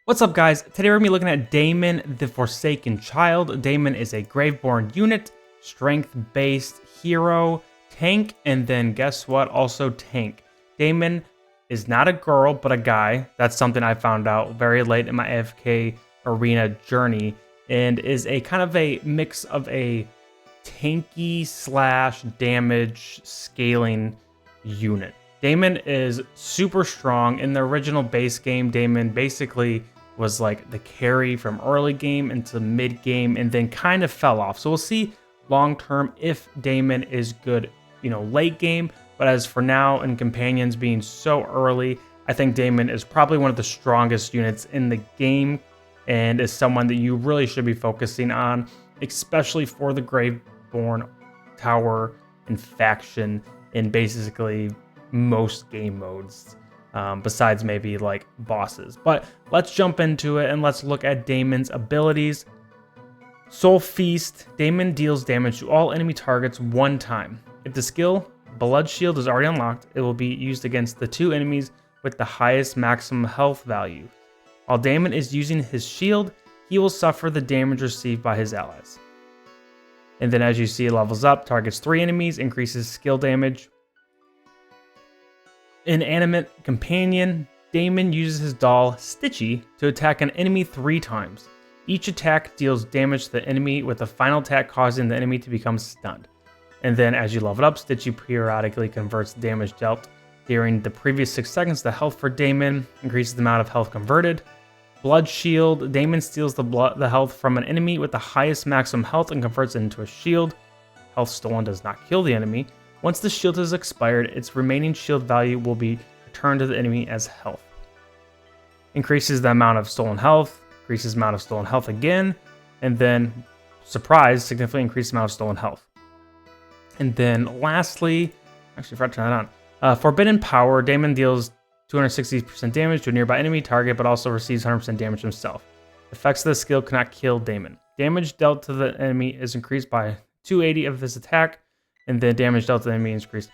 What's up, guys? Today we're going to be looking at Daimon, the Forsaken Child. Daimon is a Graveborn unit, strength-based hero, tank, and then guess what? Also tank. Daimon is not a girl, but a guy. That's something I found out very late in my AFK arena journey, and is a kind of a mix of a tanky slash damage scaling unit. Daimon is super strong. In the original base game, Daimon basically was like the carry from early game into mid game and then kind of fell off. So we'll see long term if Daimon is good, late game. But as for now, and Companions being so early, I think Daimon is probably one of the strongest units in the game and is someone that you really should be focusing on, especially for the Graveborn tower and faction in basically most game modes. Besides maybe like bosses. But let's jump into it and let's look at Daimon's abilities. Soul Feast. Daimon deals damage to all enemy targets one time. If the skill Blood Shield is already unlocked, it will be used against the two enemies with the highest maximum health value. While Daimon is using his shield, he will suffer the damage received by his allies. And then as you see, it levels up, targets 3 enemies, increases skill damage. Inanimate Companion. Daimon uses his doll, Stitchy, to attack an enemy 3 times. Each attack deals damage to the enemy, with the final attack causing the enemy to become stunned. And then as you level up, Stitchy periodically converts damage dealt during the previous 6 seconds to health for Daimon, increases the amount of health converted. Blood Shield. Daimon steals the health from an enemy with the highest maximum health and converts it into a shield. Health stolen does not kill the enemy. Once the shield has expired, its remaining shield value will be returned to the enemy as health. Increases the amount of stolen health, increases the amount of stolen health again, and then, surprise, significantly increases the amount of stolen health. And then lastly, actually forgot to turn that on. Forbidden Power. Daimon deals 260% damage to a nearby enemy target, but also receives 100% damage himself. Effects of the skill cannot kill Daimon. Damage dealt to the enemy is increased by 280 of his attack, and then damage dealt to the enemy is increased.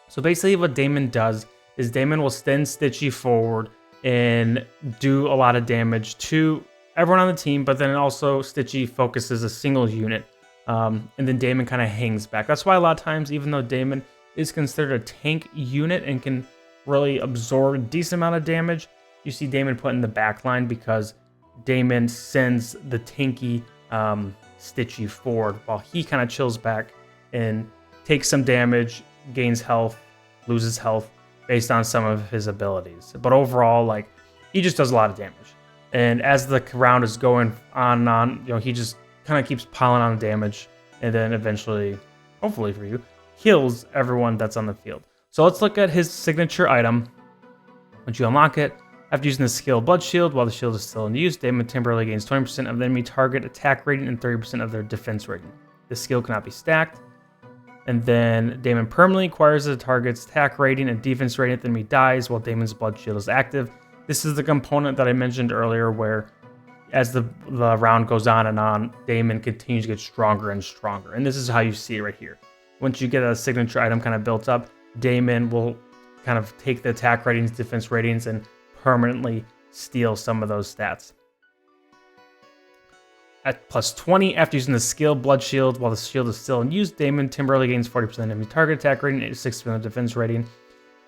So basically what Daimon does is Daimon will send Stitchy forward and do a lot of damage to everyone on the team, but then also Stitchy focuses a single unit, and then Daimon kind of hangs back. That's why a lot of times, even though Daimon is considered a tank unit and can really absorb a decent amount of damage, you see Daimon put in the back line because Daimon sends the tanky Stitchy forward while he kind of chills back and takes some damage, gains health, loses health based on some of his abilities. But overall, he just does a lot of damage. And as the round is going on and on, he just kind of keeps piling on damage and then eventually, hopefully for you, kills everyone that's on the field. So let's look at his signature item. Once you unlock it, after using the skill Blood Shield, while the shield is still in use, Daimon temporarily gains 20% of the enemy target attack rating and 30% of their defense rating. This skill cannot be stacked. And then Daimon permanently acquires the target's attack rating and defense rating if the enemy dies while Daimon's Blood Shield is active. This is the component that I mentioned earlier where as the round goes on, Daimon continues to get stronger and stronger. And this is how you see it right here. Once you get a signature item kind of built up, Daimon will kind of take the attack ratings, defense ratings, and permanently steal some of those stats. At plus 20, after using the skill Blood Shield, while the shield is still in use, Daimon temporarily gains 40% enemy target attack rating and 60% defense rating.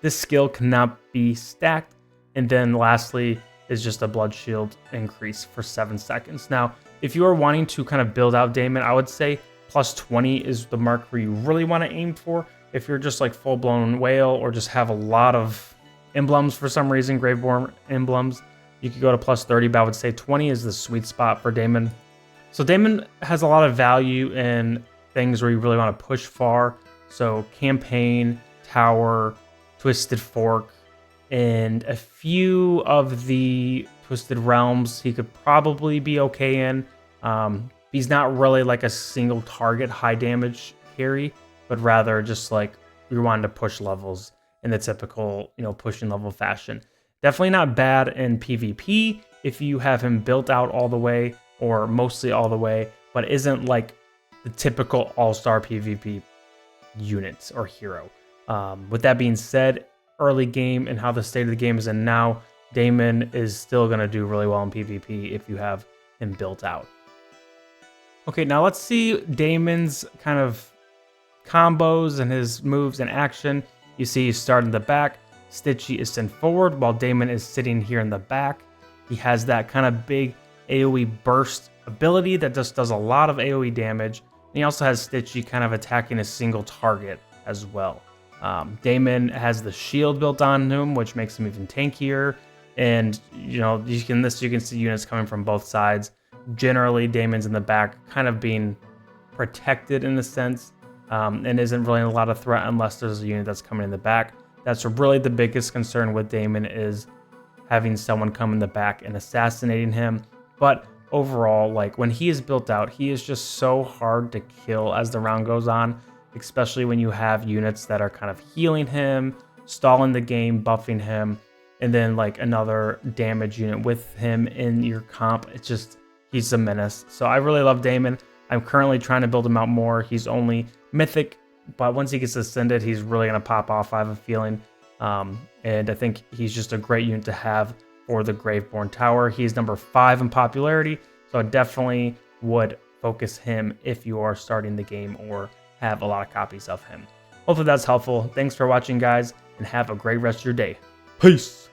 This skill cannot be stacked. And then lastly is just a Blood Shield increase for 7 seconds. Now, if you are wanting to kind of build out Daimon, I would say plus 20 is the mark where you really want to aim for. If you're just like full-blown whale or just have a lot of emblems for some reason, Graveborn emblems, you could go to plus 30, but I would say 20 is the sweet spot for Daimon. So Daimon has a lot of value in things where you really want to push far. So campaign, tower, Twisted Fork, and a few of the Twisted Realms he could probably be okay in. He's not really like a single target high damage carry, but rather just like you're wanting to push levels in the typical, pushing level fashion. Definitely not bad in PvP if you have him built out all the way or mostly all the way, but isn't like the typical all-star PvP unit or hero. With that being said, early game and how the state of the game is in now, Daimon is still going to do really well in PvP if you have him built out. Okay, now let's see Daimon's kind of combos and his moves in action. You see he's starting in the back. Stitchy is sent forward while Daimon is sitting here in the back. He has that kind of big AoE burst ability that just does a lot of AoE damage. And he also has Stitchy kind of attacking a single target as well. Daimon has the shield built on him, which makes him even tankier. And you can see units coming from both sides. Generally, Daimon's in the back, kind of being protected in a sense, and isn't really a lot of threat unless there's a unit that's coming in the back. That's really the biggest concern with Daimon, is having someone come in the back and assassinating him. But overall, like when he is built out, he is just so hard to kill as the round goes on, especially when you have units that are kind of healing him, stalling the game, buffing him, and then like another damage unit with him in your comp. It's just, he's a menace. So I really love Daimon. I'm currently trying to build him out more. He's only mythic, but once he gets ascended, he's really going to pop off, I have a feeling. And I think he's just a great unit to have for the Graveborn Tower. He's number 5 in popularity, so I definitely would focus him if you are starting the game or have a lot of copies of him. Hopefully that's helpful. Thanks for watching, guys, and have a great rest of your day. Peace!